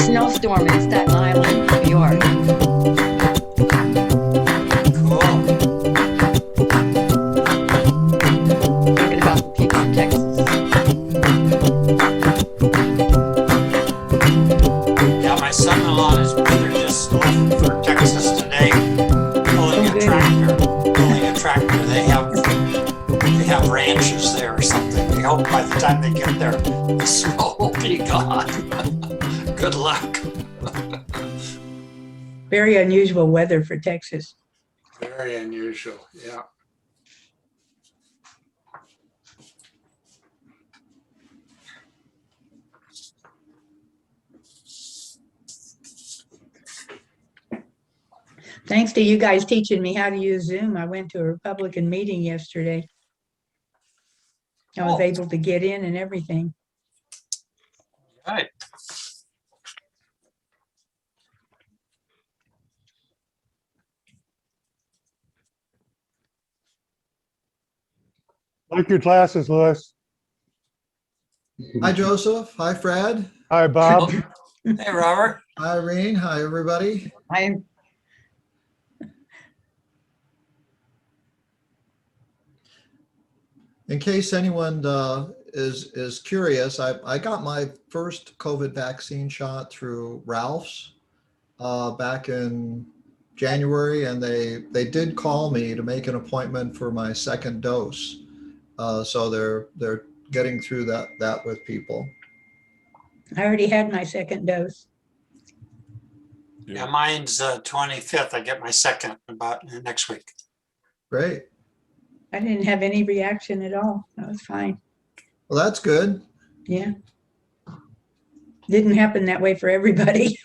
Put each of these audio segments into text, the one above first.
snowstorm in Staten Island, New York. Thinking about the people in Texas. Yeah, my son-in-law and his brother just left for Texas today, pulling a tractor. They have ranches there or something. They hope by the time they get there, the snow will be gone. Good luck. Very unusual weather for Texas. Very unusual, yeah. Thanks to you guys teaching me how to use Zoom, I went to a Republican meeting yesterday. I was able to get in and everything. Right. Like your classes, Louis. Hi, Joseph. Hi, Fred. Hi, Bob. Hey, Robert. Hi, Irene. Hi, everybody. I'm In case anyone is curious, I got my first COVID vaccine shot through Ralph's back in January, and they did call me to make an appointment for my second dose. So they're getting through that with people. I already had my second dose. Yeah, mine's 25th. I get my second about next week. Great. I didn't have any reaction at all. I was fine. Well, that's good. Yeah. Didn't happen that way for everybody.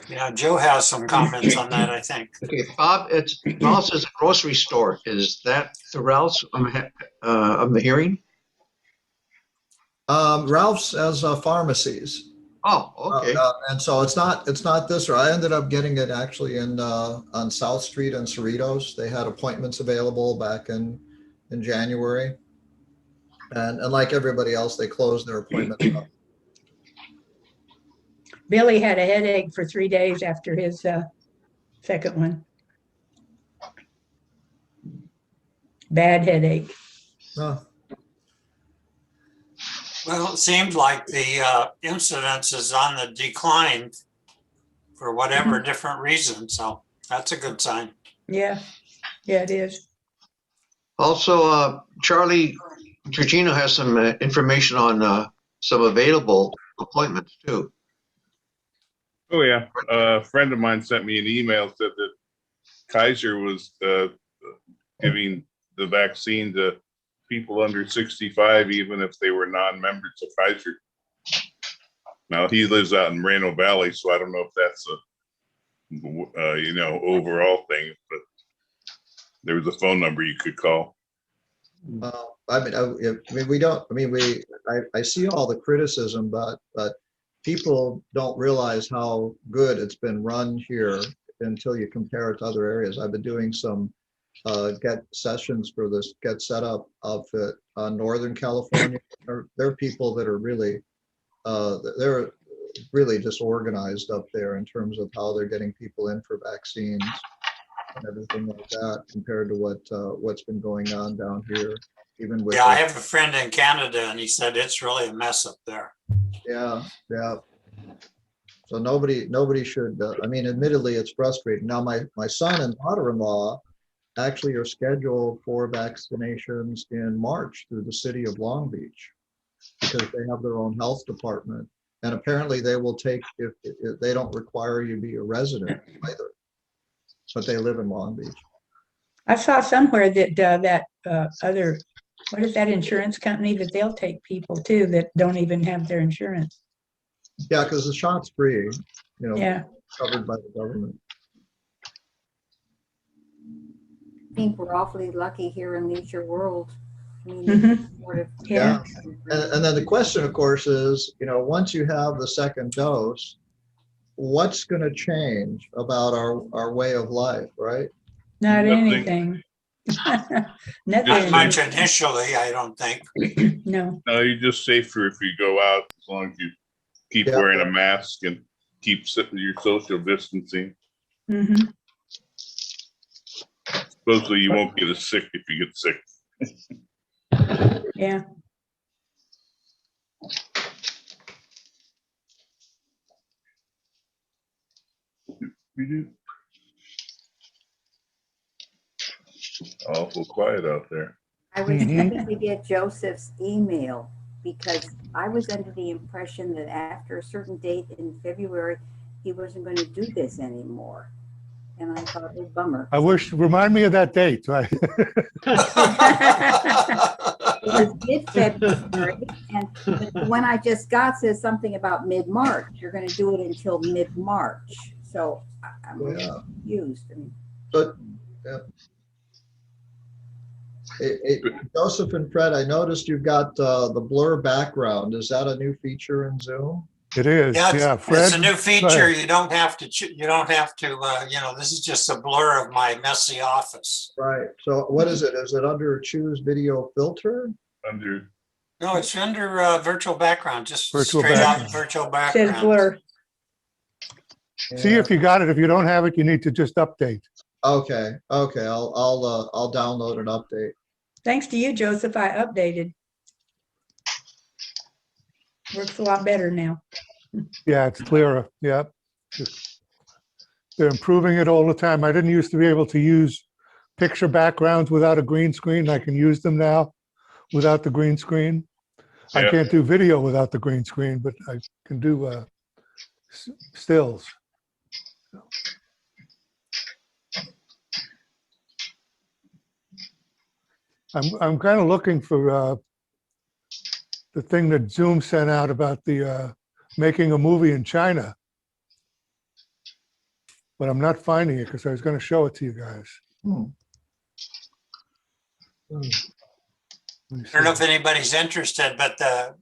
Yeah, Joe has some comments on that, I think. Okay, Bob, it's Ralph's is a grocery store. Is that the Ralph's I'm hearing? Ralph's has pharmacies. Oh, okay. And so it's not this, or I ended up getting it actually in on South Street in Cerritos. They had appointments available back in January, and like everybody else, they closed their appointments up. Billy had a headache for 3 days after his second one. Bad headache. Oh, Well, it seemed like the incidence is on the decline for whatever different reason. So that's a good sign. Yeah. Yeah, it is. Also, Charlie Trigino has some information on some available appointments too. Oh yeah, a friend of mine sent me an email, said that Kaiser was giving the vaccine to people under 65, even if they were non-members of Kaiser. Now he lives out in Moreno Valley, so I don't know if that's a overall thing, but there was a phone number you could call. I see all the criticism, but people don't realize how good it's been run here until you compare it to other areas. I've been doing some get sessions for this get set up outfit Northern California. They're people that are really they're really disorganized up there in terms of how they're getting people in for vaccines and everything like that, compared to what's been going on down here. Even with I have a friend in Canada, and he said it's really a mess up there. Yeah. So nobody should. Admittedly, it's frustrating. Now, my son and daughter-in-law actually are scheduled for vaccinations in March through the city of Long Beach, because they have their own health department, and apparently they will take if they don't require you to be a resident either, but they live in Long Beach. I saw somewhere that that other What is that insurance company that they'll take people to that don't even have their insurance? Yeah, because the shot's free, you know, Yeah, covered by the government. I think we're awfully lucky here in Leisure World. I mean, Mhm. sort of- Yeah. And then the question, of course, is, you know, once you have the second dose, what's going to change about our way of life, right? not Nothing. anything. Not Nothing, much initially, I don't think. no. No, you're just safer if you go out as long as you keep Yeah. wearing a mask and keep your social distancing. Mhm. Supposedly you won't get as sick if you get sick. Yeah, Awful quiet out there. I was Mhm. trying to get Joseph's email because I was under the impression that after a certain date in February, he wasn't going to do this anymore. And I thought, oh, bummer. I wish, remind me of that date. Right? It was mid-February, and the one I just got says something about mid-March. You're going to do it until mid-March. So I'm really Yeah. confused. I mean, But Joseph and Fred, I noticed you've got the blur background. Is that a new feature in Zoom? It is, Yeah, yeah. it's Fred, a new go feature. ahead. You don't have to, you know, this is just a blur of my messy office. Right. So what is it? Is it under choose video filter? Under, No, it's under virtual background, just Virtual straight out background. virtual says background. blur. See if you got it. If you don't have it, you need to just update. Okay. Okay. I'll download an update. Thanks to you, Joseph, I updated. Works a lot better now. Yeah, it's clearer. Yeah. They're improving it all the time. I didn't used to be able to use picture backgrounds without a green screen. I can use them now without the green screen. I Yeah. can't do video without the green screen, but I can do stills. I'm kind of looking for the thing that Zoom sent out about the making a movie in China. But I'm not finding it because I was going to show it to you guys. Hmm. Let me I don't know if see. anybody's interested, but the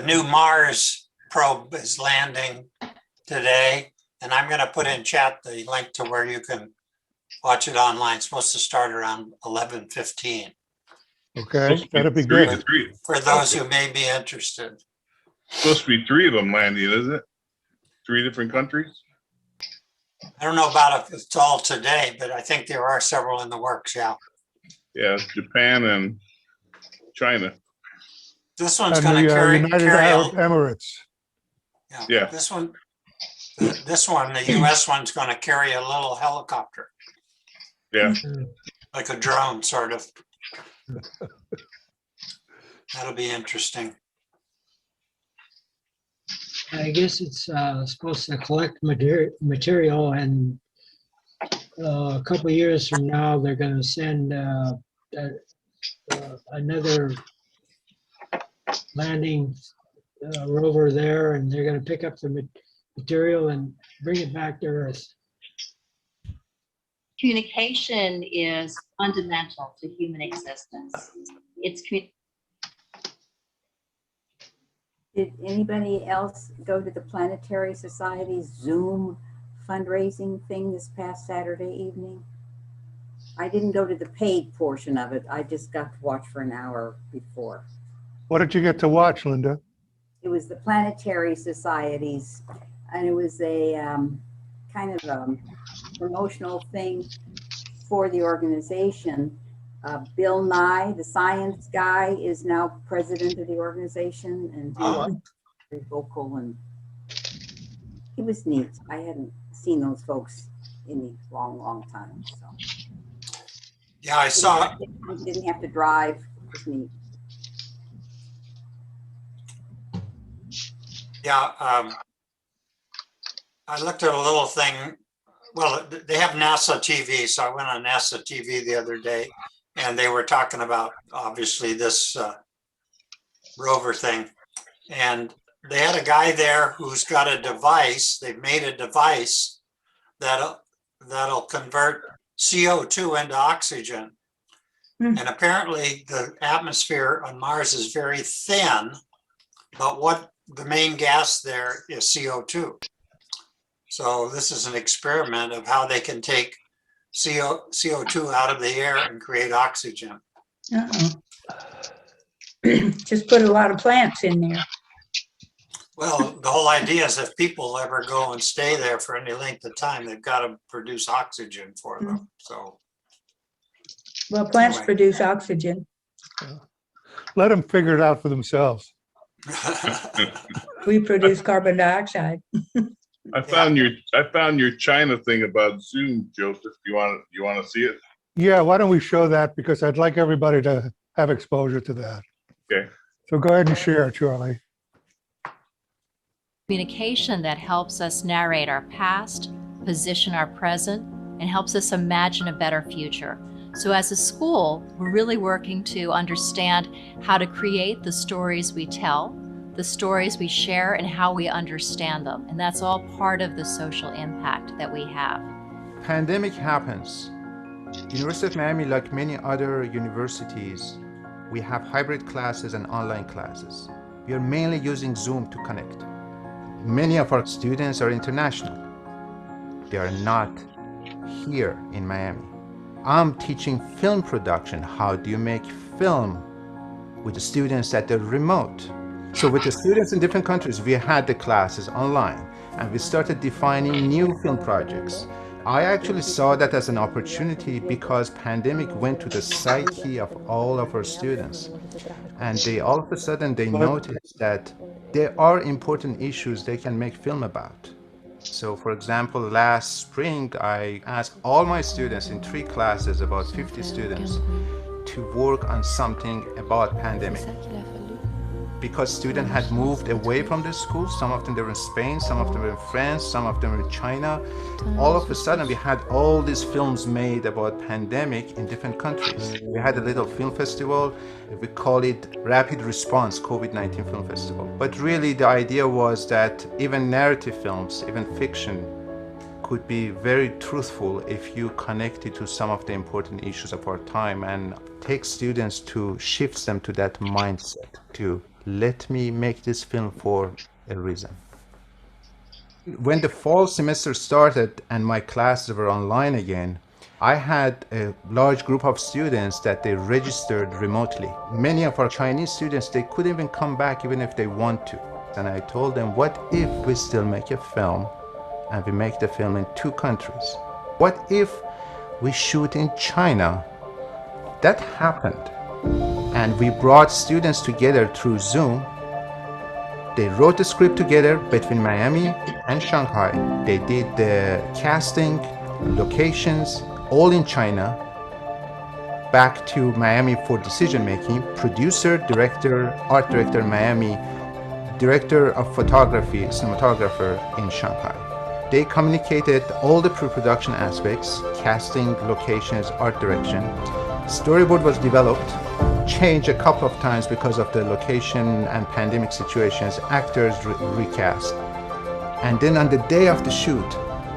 new Mars probe is landing today. And I'm gonna put in chat the link to where you can watch it online. It's supposed to start around 11:15 Okay, that'd be good. for those who may be interested. Supposed to be 3 of them landing, isn't it? 3 different countries? I don't know about if it's all today, but I think there are several in the works, yeah. Yeah, Japan and China. This one's And gonna the carry, United Arab Emirates. Yeah. This one, the US one's gonna carry a little helicopter, Yeah, like a drone, sort of. That'll be interesting. I guess it's supposed to collect material, and a couple of years from now, they're going to send another landing rover there, and they're going to pick up the material and bring it back to Earth. Communication is fundamental to human existence. did anybody else go to the Planetary Society's Zoom fundraising thing this past Saturday evening? I didn't go to the paid portion of it. I just got to watch for an hour before. What did you get to watch, Linda? It was the Planetary Society's, and it was a kind of promotional thing for the organization. Bill Nye, the science guy, is now president of the organization, and he was very vocal, and it was neat. I hadn't seen those folks in a long, long time. So Yeah, I saw, didn't have to drive. It was neat. yeah, I looked at a little thing. Well, they have NASA TV, so I went on NASA TV the other day, and they were talking about, obviously, this rover thing. And they had a guy there who's got a device, they've made a device that'll convert CO2 into oxygen. Hmm. And apparently the atmosphere on Mars is very thin, but what the main gas there is CO2. So this is an experiment of how they can take CO2 out of the air and create oxygen. Uh-oh. Just put a lot of plants in there. Well, the whole idea is if people ever go and stay there for any length of time, they've got to produce oxygen for them. So Well, plants Anyway. produce oxygen. Let them figure it out for themselves. We produce carbon dioxide. I found your China thing about Zoom, Joseph. You want to see it? Yeah, why don't we show that? Because I'd like everybody to have exposure to that. Okay. So go ahead and share, Charlie. Communication that helps us narrate our past, position our present, and helps us imagine a better future. So as a school, we're really working to understand how to create the stories we tell, the stories we share, and how we understand them. And that's all part of the social impact that we have. Pandemic happens. University of Miami, like many other universities, we have hybrid classes and online classes. We are mainly using Zoom to connect. Many of our students are international. They are not here in Miami. I'm teaching film production. How do you make film with the students that are remote? So with the students in different countries, we had the classes online and we started defining new film projects. I actually saw that as an opportunity because pandemic went to the psyche of all of our students. And they all of a sudden they noticed that there are important issues they can make film about. So for example, last spring, I asked all my students in 3 classes, about 50 students, to work on something about pandemic. Because students had moved away from the school, some of them were in Spain, some of them were in France, some of them were in China. All of a sudden, we had all these films made about pandemic in different countries. We had a little film festival, we call it Rapid Response COVID-19 Film Festival. But really the idea was that even narrative films, even fiction, could be very truthful if you connect it to some of the important issues of our time and take students to shift them to that mindset to let me make this film for a reason. When the fall semester started and my classes were online again, I had a large group of students that they registered remotely. Many of our Chinese students, they couldn't even come back even if they want to. And I told them, what if we still make a film and we make the film in 2 countries? What if we shoot in China? That happened. And we brought students together through Zoom. They wrote the script together between Miami and Shanghai. They did the casting, locations, all in China, back to Miami for decision making. Producer, director, art director in Miami, director of photography, cinematographer in Shanghai. They communicated all the pre-production aspects, casting, locations, art direction. Storyboard was developed, changed a couple of times because of the location and pandemic situations, actors recast. And then on the day of the shoot,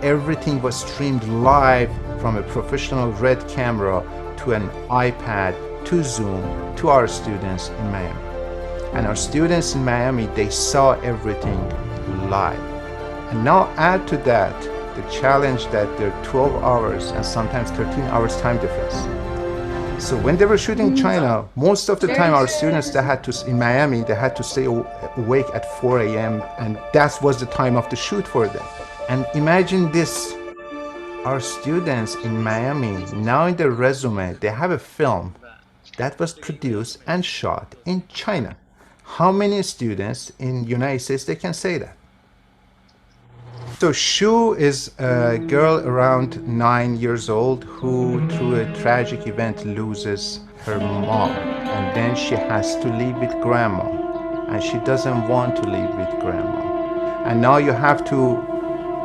everything was streamed live from a professional Red camera to an iPad to Zoom to our students in Miami. And our students in Miami, they saw everything live. And now add to that the challenge that there are 12 hours and sometimes 13 hours time difference. So when they were shooting China, most of the time our students that had to, in Miami, they had to stay awake at 4 a.m. and that was the time of the shoot for them. And imagine this, our students in Miami, now in their resume, they have a film that was produced and shot in China. How many students in the United States, they can say that? So Shu is a girl around 9 years old who, through a tragic event, loses her mom. And then she has to live with grandma. And she doesn't want to live with grandma. And now you have to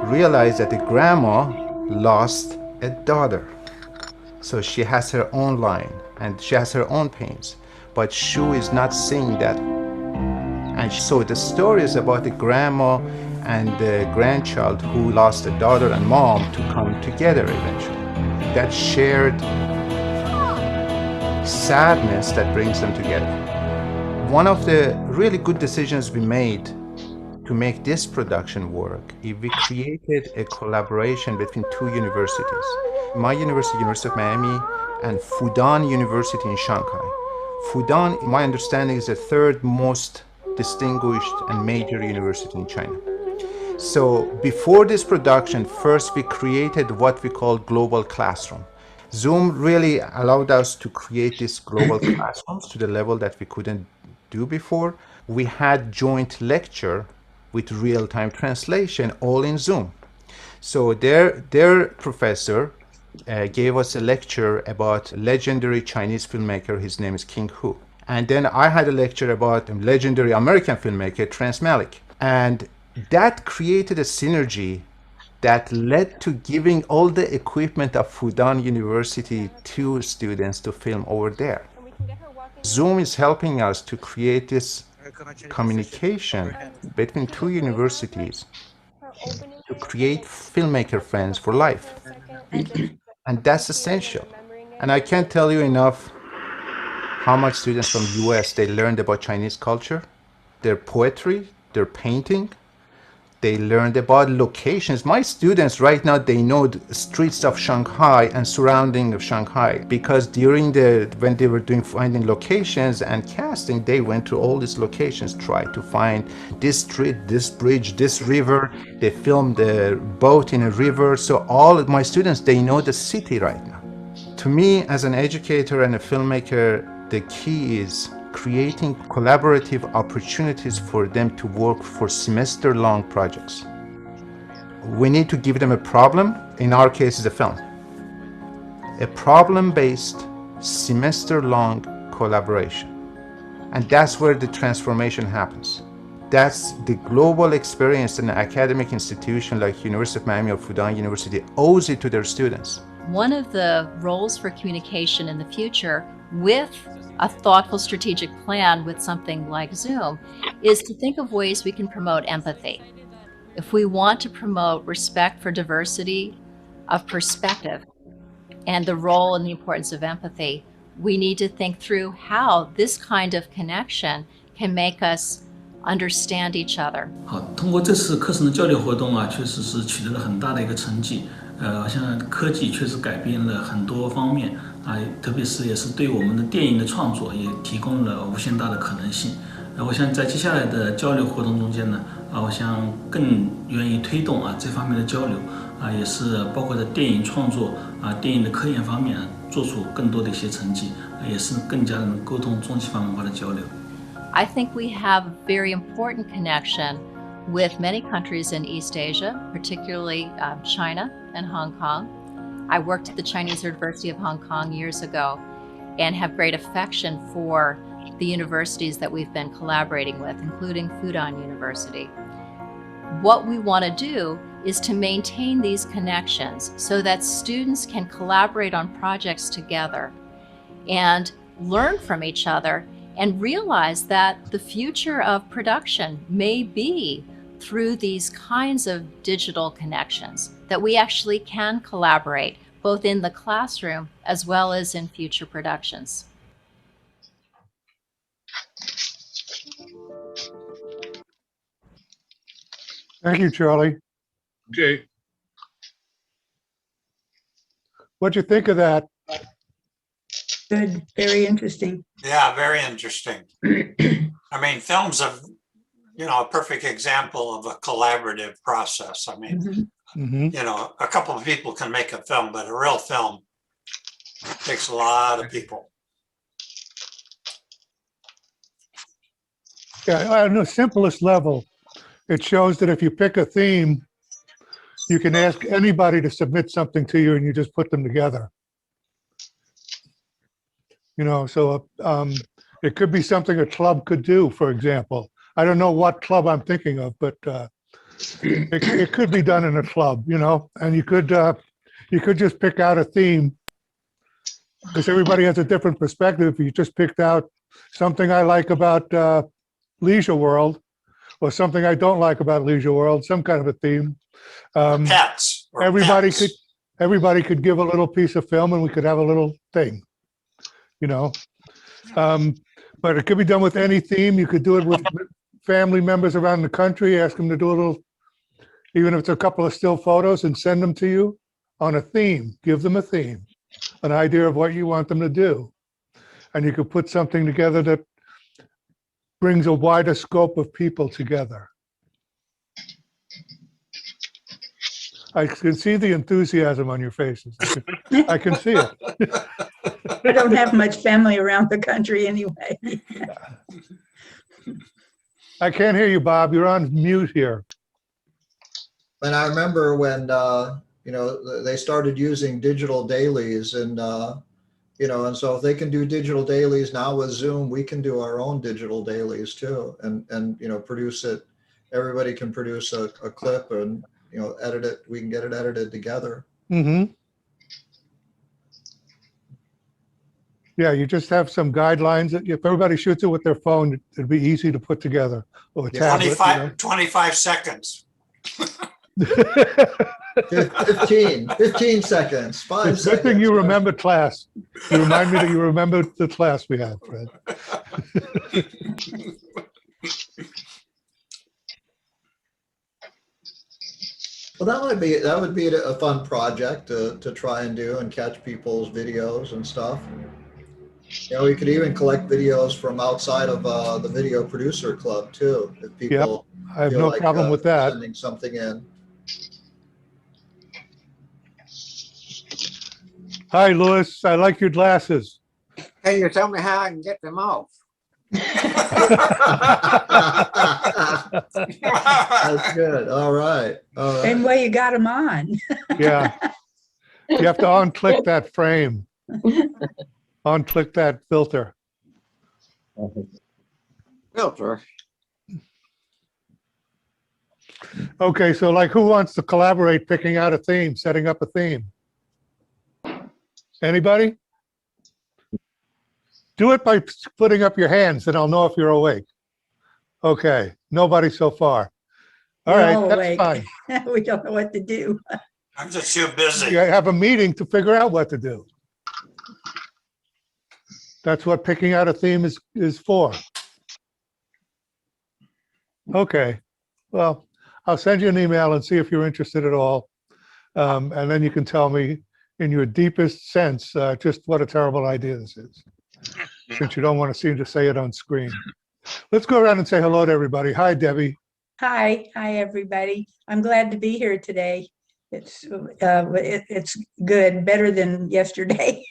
realize that the grandma lost a daughter. So she has her own line and she has her own pains, but Shu is not seeing that. And so the story is about the grandma and the grandchild who lost a daughter and mom to come together eventually. That shared sadness that brings them together. One of the really good decisions we made to make this production work is we created a collaboration between two universities. My university, University of Miami, and Fudan University in Shanghai. Fudan, my understanding, is the third most distinguished and major university in China. So before this production, first we created what we call global classroom. Zoom really allowed us to create these global classrooms to the level that we couldn't do before. We had joint lecture with real-time translation, all in Zoom. So their professor gave us a lecture about legendary Chinese filmmaker. His name is King Hu. And then I had a lecture about a legendary American filmmaker, Terrence Malick. And that created a synergy that led to giving all the equipment of Fudan University to students to film over there. Zoom is helping us to create this communication between two universities to create filmmaker friends for life. And that's essential. And I can't tell you enough how much students from US, they learned about Chinese culture, their poetry, their painting. They learned about locations. My students right now, they know the streets of Shanghai and surrounding of Shanghai because when they were finding locations and casting, they went to all these locations, tried to find this street, this bridge, this river. They filmed the boat in a river. So all of my students, they know the city right now. To me, as an educator and a filmmaker, the key is creating collaborative opportunities for them to work for semester-long projects. We need to give them a problem, in our case is a film. A problem-based, semester-long collaboration. And that's where the transformation happens. That's the global experience an academic institution like University of Miami or Fudan University owes it to their students. One of the roles for communication in the future with a thoughtful strategic plan with something like Zoom is to think of ways we can promote empathy. If we want to promote respect for diversity of perspective and the role and the importance of empathy, we need to think through how this kind of connection can make us understand each other. 好，通过这次课程的交流活动啊，确实是取得了很大的一个成绩。像科技确实改变了很多方面啊，特别是也是对我们的电影的创作也提供了无限大的可能性。我想在接下来的交流活动中间呢，我想更愿意推动这方面的交流啊，也是包括在电影创作啊、电影的科研方面做出更多的一些成绩，也是更加能沟通中西方文化的交流。I think we have a very important connection with many countries in East Asia, particularly China and Hong Kong. I worked at the Chinese University of Hong Kong years ago and have great affection for the universities that we've been collaborating with, including Fudan University. What we want to do is to maintain these connections so that students can collaborate on projects together and learn from each other and realize that the future of production may be through these kinds of digital connections, that we actually can collaborate both in the classroom as well as in future productions. Thank you, Charlie. Okay. What'd you think of that? Good, very interesting. Yeah, very interesting. I mean, film's a perfect example of a collaborative process. I mean, a couple of people can make a film, but a real film takes a lot of people. Yeah, on the simplest level, it shows that if you pick a theme, you can ask anybody to submit something to you and you just put them together. So it could be something a club could do, for example. I don't know what club I'm thinking of, but it could be done in a club, and you could just pick out a theme because everybody has a different perspective. If you just picked out something I like about Leisure World, or something I don't like about Leisure World, some kind of a theme. Pets. or Everybody pets. could give a little piece of film, and we could have a little thing, you know. But it could be done with any theme. You could do it with family members around the country, ask them to do a little, even if it's a couple of still photos, and send them to you on a theme. Give them a theme, an idea of what you want them to do. And you could put something together that brings a wider scope of people together. I can see the enthusiasm on your faces. I can see it. I don't have much family around the country anyway. I can't hear you, Bob. You're on mute here. And I remember when, they started using digital dailies and, and so if they can do digital dailies now with Zoom, we can do our own digital dailies too. And produce it. Everybody can produce a clip and, edit it. We can get it edited together. Mm-hmm. Yeah, you just have some guidelines. If everybody shoots it with their phone, it'd be easy to put together. Or a tablet, 25 seconds. 15 seconds, 5 It's a seconds. good thing you remember class. You remind me that you remember the class we had, Fred. Well, that would be a fun project to try and do and catch people's videos and stuff. We could even collect videos from outside of the Video Producer Club too, if people I have feel no like, problem with that. sending something in. Hi, Louis. I like your glasses. Hey, you tell me how I can get them off. That's good. All right. Same way you got them on. Yeah. You have to unclick that frame. Unclick that filter. Filter. Okay, so like who wants to collaborate picking out a theme, setting up a theme? Anybody? Do it by putting up your hands, and I'll know if you're awake. Okay, nobody so far. All We're right, all that's awake. fine. We don't know what to do. I'm just too busy. You have a meeting to figure out what to do. That's what picking out a theme is for. Okay, well, I'll send you an email and see if you're interested at all. And then you can tell me in your deepest sense just what a terrible idea this is, since you don't want to seem to say it on screen. Let's go around and say hello to everybody. Hi, Debbie. Hi, everybody. I'm glad to be here today. It's good, better than yesterday.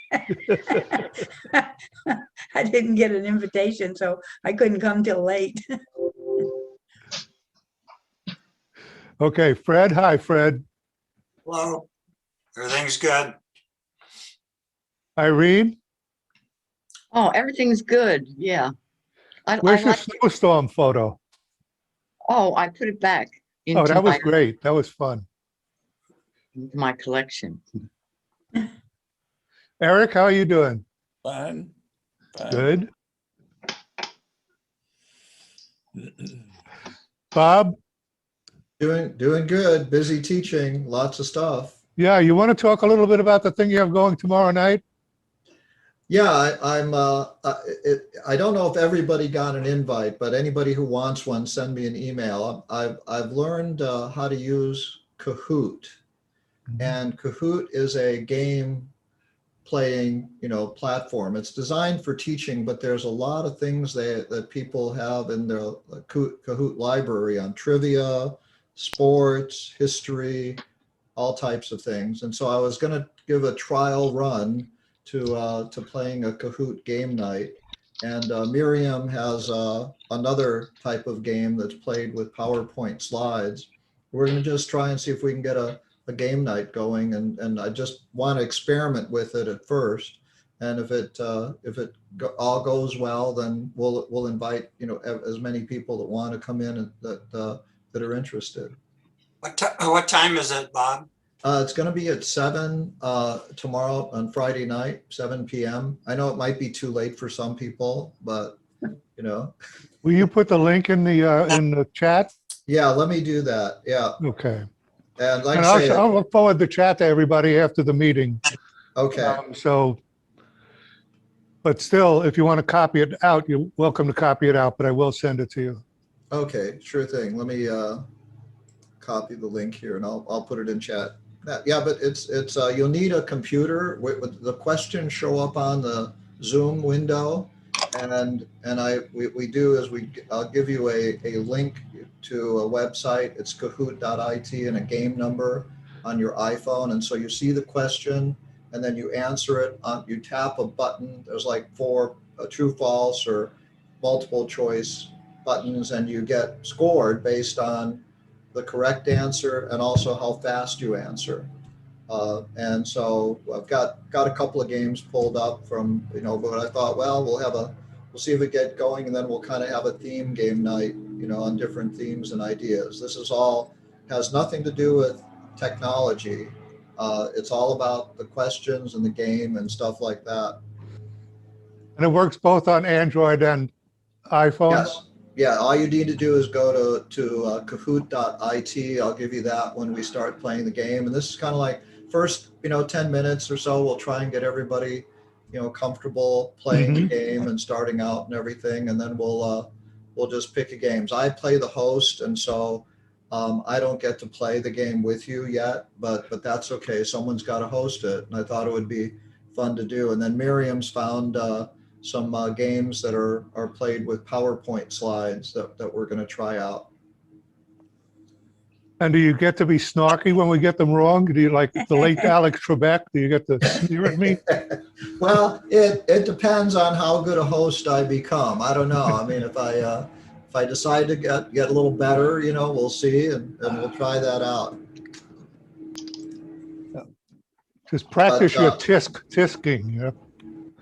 I didn't get an invitation, so I couldn't come till late. Okay, Fred. Hi, Fred. Hello. Everything's good. Irene. Oh, everything's good. Yeah. Where's your snowstorm photo? Oh, I put it back Oh, into that was great. That was fun. my collection. Eric, how are you doing? Fine. Good. Bob? Doing good. Busy teaching. Lots of stuff. Yeah, you want to talk a little bit about the thing you have going tomorrow night? Yeah, I don't know if everybody got an invite, but anybody who wants one, send me an email. I've learned how to use Kahoot, and Kahoot is a game playing, platform. It's designed for teaching, but there's a lot of things that people have in their Kahoot library on trivia, sports, history, all types of things. And so I was going to give a trial run to playing a Kahoot game night. And Miriam has another type of game that's played with PowerPoint slides. We're going to just try and see if we can get a game night going, and I just want to experiment with it at first. And if it all goes well, then we'll invite as many people that want to come in and that are interested. What time is it, Bob? It's going to be at 7 tomorrow on Friday night, 7 p.m. I know it might be too late for some people, but you know. Will you put the link in the chat? Yeah, let me do that. Yeah. Okay. And like And I say, I'll forward the chat to everybody after the meeting. okay. So, but still, if you want to copy it out, you're welcome to copy it out, but I will send it to you. Okay, sure thing. Let me copy the link here and I'll put it in chat. Yeah, but it's you'll need a computer with the questions show up on the Zoom window, and we do is I'll give you a link to a website. It's kahoot.it and a game number on your iPhone, and so you see the question and then you answer it. You tap a button. There's like 4 true, false, or multiple choice buttons, and you get scored based on the correct answer and also how fast you answer. And so I've got a couple of games pulled up from, but I thought, well, we'll see if we get going, and then we'll kind of have a theme game night, on different themes and ideas. This is all, has nothing to do with technology. It's all about the questions and the game and stuff like that. And it works both on Android and iPhone? Yes. Yeah, all you need to do is go to kahoot.it. I'll give you that when we start playing the game. And this is kind of like first, 10 minutes or so, we'll try and get everybody, comfortable playing the game and starting out and everything. And then we'll just pick a games. I play the host, and so I don't get to play the game with you yet, but that's okay. Someone's got to host it, and I thought it would be fun to do. And then Miriam's found some games that are played with PowerPoint slides that we're going to try out. And do you get to be snarky when we get them wrong? Do you, like the late Alex Trebek, do you get to sneer at me? Well, it depends on how good a host I become. I don't know. I mean, if I decide to get a little better, we'll see, and we'll try that out. Just practice your tisking.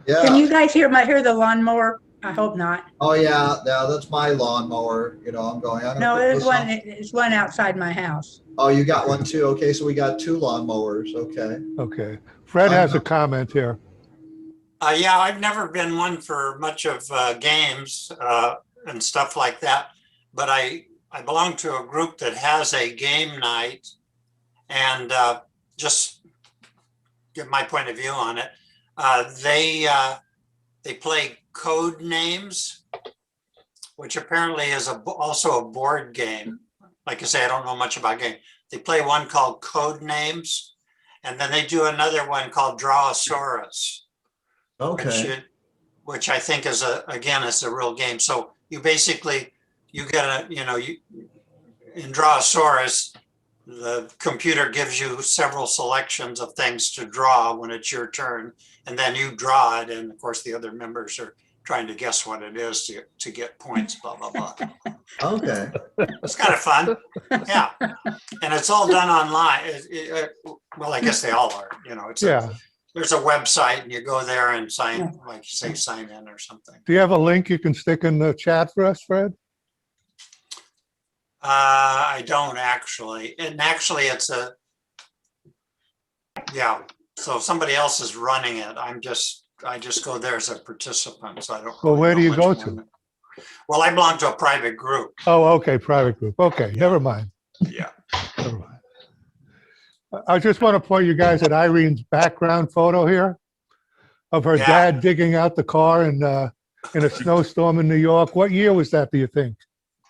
Yeah. Can you guys hear the lawnmower? I hope not. Oh yeah, that's my lawnmower. I'm going. No, it's one outside my house. Oh, you got one too. Okay, so we got 2 lawnmowers. Okay. Okay. Fred has a comment here. Yeah, I've never been one for much of games and stuff like that, but I belong to a group that has a game night, and just give my point of view on it. They play Code Names, which apparently is also a board game. Like I say, I don't know much about game. They play one called Code Names, and then they do another one called Drawosaurus. Okay. Which I think is a real game. So you basically, you get in Drawosaurus, the computer gives you several selections of things to draw when it's your turn, and then you draw it, and of course the other members are trying to guess what it is to get points, blah, blah, blah. Okay. It's kind of fun. Yeah. And it's all done online. Well, I guess they all are, there's a website, and you go there and sign in or something. Do you have a link you can stick in the chat for us, Fred? I don't actually. And actually it's so if somebody else is running it, I just go there as a participant. So I don't. Well, where do you go much more to? than- Well, I belong to a private group. Oh, okay, private group. Okay, never mind. Yeah. Never mind. I just want to point you guys at Irene's background photo here of her dad digging out the car in a snowstorm in New York. What year was that, do you think?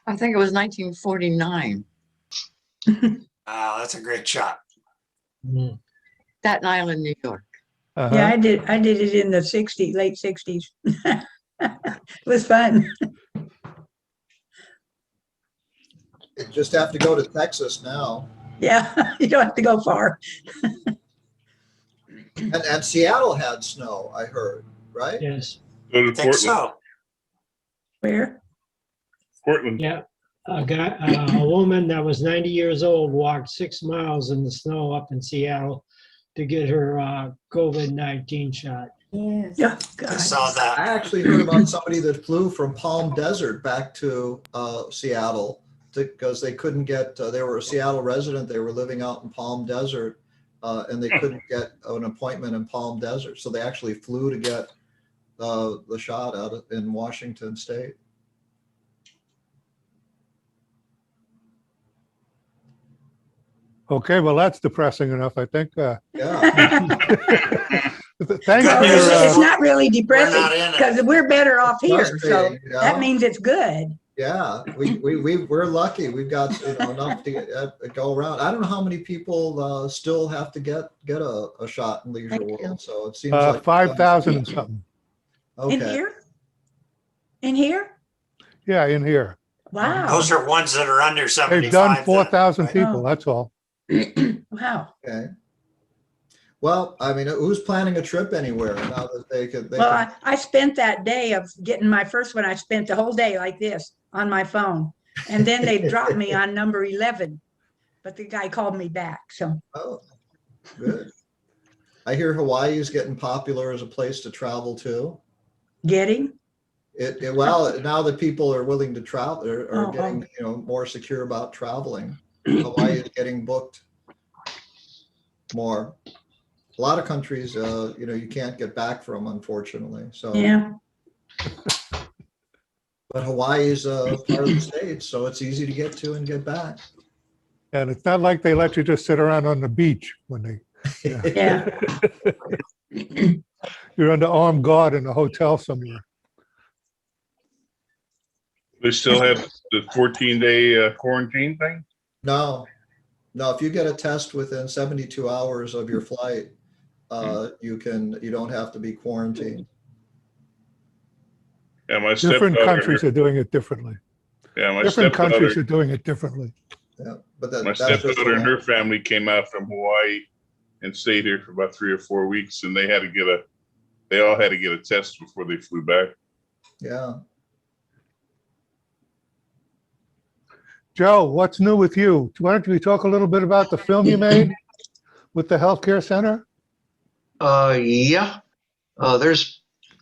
I think it was 1949. That's a great shot. Staten Island, New York. Yeah, I did it in the late 60s. It was fun. You just have to go to Texas now. Yeah, you don't have to go far. And Seattle had snow, I heard, right? Yes. Go to I think Portland. so. Where? Portland. Yeah. A woman that was 90 years old walked 6 miles in the snow up in Seattle to get her COVID-19 shot. Yes. Yeah, I saw that. I actually heard about somebody that flew from Palm Desert back to Seattle because they couldn't get, they were a Seattle resident, they were living out in Palm Desert, and they couldn't get an appointment in Palm Desert. So they actually flew to get the shot in Washington State. Okay, well, that's depressing enough, I think. Yeah. Thanks Well, for your, it's not really We're depressing not in it. because we're better off here. So Frustrating, you that know? means it's good. Yeah, we're lucky. We've got enough to go around. I don't know how many people still have to get a shot in Leisure Thank you. World. So it seems like 5,000 and something. In Okay. here? In here? Yeah, in here. Wow. Those are ones that are under 75. They've done then, 4,000 right? people, that's all. Wow. Okay. Well, I mean, who's planning a trip anywhere now that they could? Well, I spent that day of getting my first one. I spent the whole day like this on my phone. And then they dropped me on number 11. But the guy called me back. So Oh, good. I hear Hawaii is getting popular as a place to travel to. getting? Well, now that people are willing to travel, are Oh, getting more secure about traveling. Hawaii is getting booked more. A lot of countries, you can't get back from, unfortunately. So Yeah. But Hawaii is part of the States, so it's easy to get to and get back. And it's not like they let you just sit around on the beach when they, Yeah. you're under armed guard in a hotel somewhere. They still have the 14-day quarantine thing? No, if you get a test within 72 hours of your flight, you don't have to be quarantined. Yeah, my Different stepdaughter. countries are doing it differently. Yeah, my Different countries stepdaughter. are doing it differently. Yeah, but My that's just stepdaughter and her family came out from Hawaii and stayed here for about 3 or 4 weeks, and they all had to get a test before they flew back. Yeah. Joe, what's new with you? Why don't we talk a little bit about the film you made with the healthcare center? Yeah.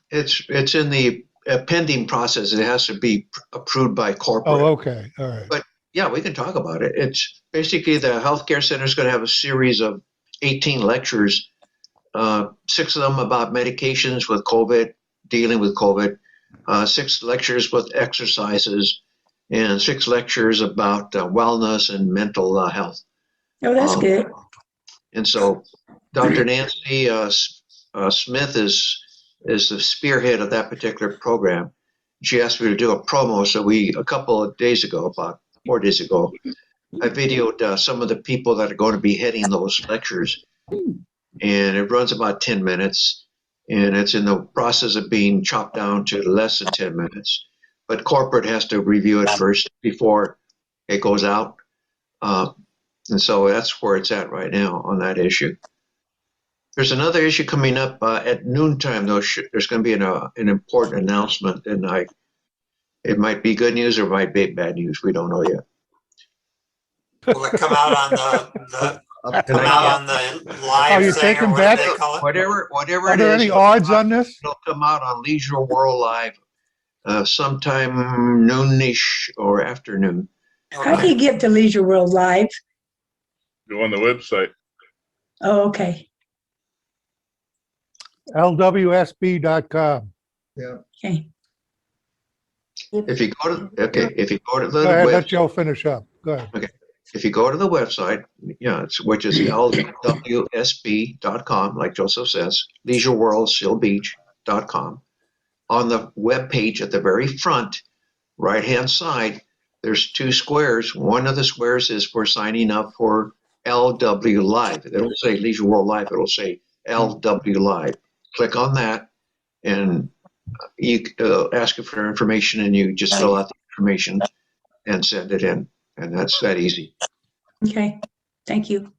It's in the pending process. It has to be approved by corporate. Oh, okay, all right. But yeah, we can talk about it. It's basically the healthcare center is going to have a series of 18 lectures, 6 of them about medications with COVID, dealing with COVID, 6 lectures with exercises, and 6 lectures about wellness and mental health. Oh, that's good. And so Dr. Nancy Smith is the spearhead of that particular program. She asked me to do a promo. So a couple of days ago, about 4 days ago, I videoed some of the people that are going to be heading those lectures. And it runs about 10 minutes. And it's in the process of being chopped down to less than 10 minutes. But corporate has to review it first before it goes out. And so that's where it's at right now on that issue. There's another issue coming up at noontime, though. There's going to be an important announcement, and it might be good news or it might be bad news. We don't know yet. Will it come out on the live Are you thing, taking or what bets? do they call it? Whatever Are it there is, any odds on this? it'll come out on Leisure World Live sometime noonish or afternoon. How do you get to Leisure World Live? Go on the website. Oh, okay. LWSB.com. Yeah. Okay. If you go to the Go ahead, let website, Joe finish up. Go ahead. if you go to the website, which is LWSB.com, like Joseph says, leisureworldsealbeach.com. On the web page at the very front, right-hand side, there's 2 squares. One of the squares is for signing up for LW Live. It'll say Leisure World Live. It'll say LW Live. Click on that, and you ask for information, and you just fill out the information and send it in. And that's that easy. Okay. Thank you.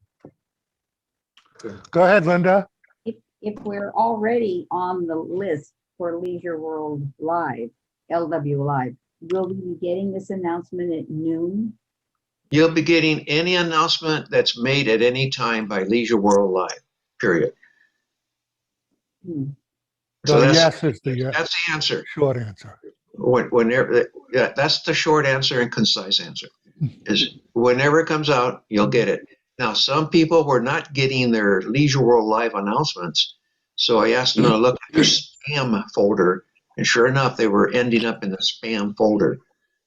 Go ahead, Linda. If we're already on the list for Leisure World Live, LW Live, will we be getting this announcement at noon? You'll be getting any announcement that's made at any time by Leisure World Live, period. So that's, yes is the that's the answer. short answer. That's the short answer and concise answer. Is whenever it comes out, you'll get it. Now, some people were not getting their Leisure World Live announcements. So I asked them to look at their spam folder. And sure enough, they were ending up in the spam folder.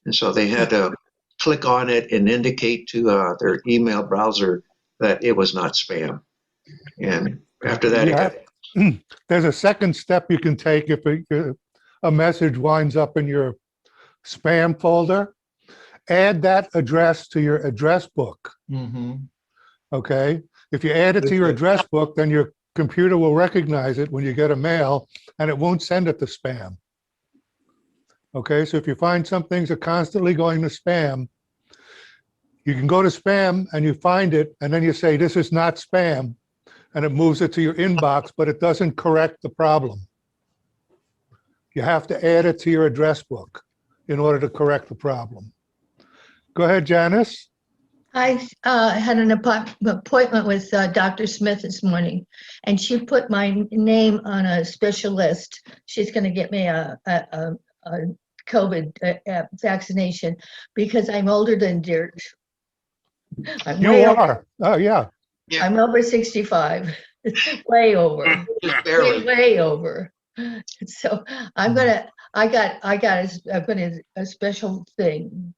And so they had to click on it and indicate to their email browser that it was not spam. And after that, it got There's a second step you can take if a message winds up in your spam folder. Add that address to your address book. Okay? If you add it to your address book, then your computer will recognize it when you get a mail, and it won't send it to spam. Okay? So if you find some things are constantly going to spam, you can go to spam and you find it, and then you say, this is not spam, and it moves it to your inbox, but it doesn't correct the problem. You have to add it to your address book in order to correct the problem. Go ahead, Janice. I had an appointment with Dr. Smith this morning, and she put my name on a special list. She's going to get me a COVID vaccination because I'm older than dirt. I'm You way are. Oh, yeah. I'm over 65, way over, way over. So I'm gonna. I got a special thing.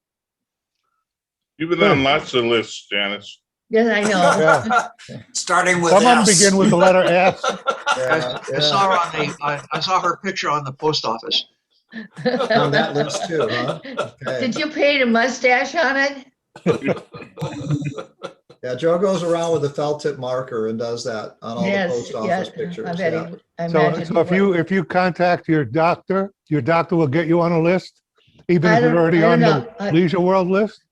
You've been on lots of lists, Janice. Yes, I know. Yeah. Starting with Some of them S. begin with the letter S. I saw her picture on the post office. On that list too, huh? Okay. Did you paint a mustache on it? Yeah, Joe goes around with a felt tip marker and does that on all the post office pictures. I bet Yeah. I So imagine he would. if you contact your doctor will get you on a list, even I if you're don't- already I on don't the know. Leisure World list?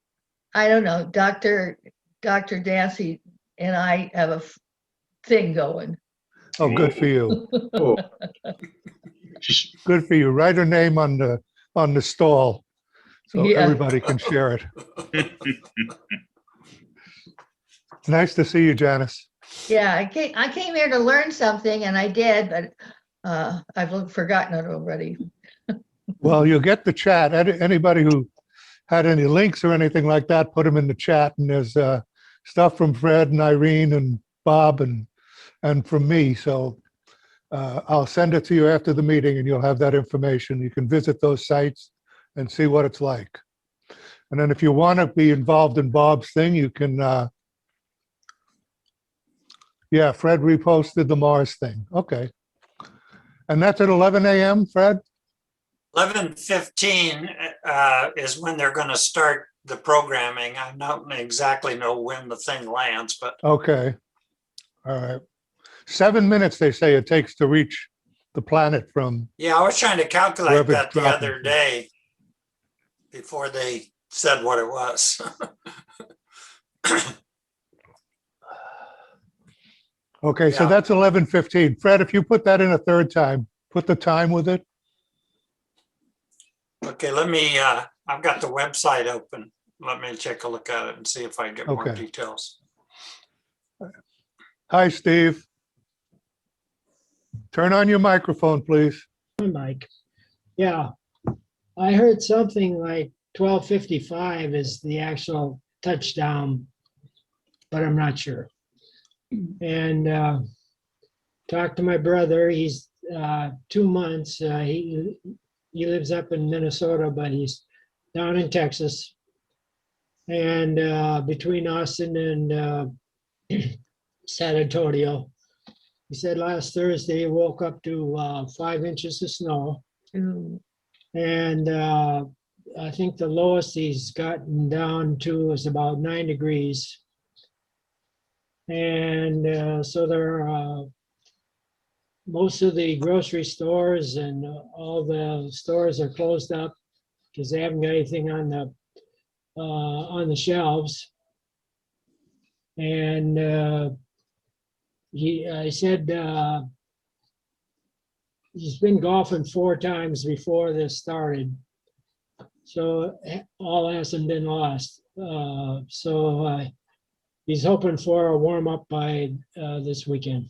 I don't know. Dr. Dancy and I have a thing going. Oh, good for you. Oh. Good for you. Write her name on the stall so Yeah. everybody can share it. It's nice to see you, Janice. Yeah, I came here to learn something and I did, but I've forgotten it already. Well, you'll get the chat. Anybody who had any links or anything like that, put them in the chat. And there's stuff from Fred and Irene and Bob and from me. So I'll send it to you after the meeting and you'll have that information. You can visit those sites and see what it's like. And then if you want to be involved in Bob's thing, you can, yeah, Fred reposted the Mars thing. Okay. And that's at 11 a.m., Fred? 11:15 is when they're going to start the programming. I don't exactly know when the thing lands, but Okay. All right. 7 minutes, they say it takes to reach the planet from, yeah, I was trying to calculate Wherever that it's the dropping other from. day before they said what it was. okay, so Yeah. that's 11:15. Fred, if you put that in a third time, put the time with it. Okay, let me, I've got the website open. Let me take a look at it and see if I get more Okay. details. Hi, Steve. Turn on your microphone, please. Mike. Yeah, I heard something like 12:55 is the actual touchdown, but I'm not sure. And talked to my brother. He's 2 months. He lives up in Minnesota, but he's down in Texas. And between Austin and San Antonio, he said last Thursday he woke up to 5 inches of snow. Ooh. And I think the lowest he's gotten down to is about 9 degrees. And so there are most of the grocery stores and all the stores are closed up because they haven't got anything on the shelves. And I said he's been golfing 4 times before this started, so all hasn't been lost. So he's hoping for a warm up by this weekend.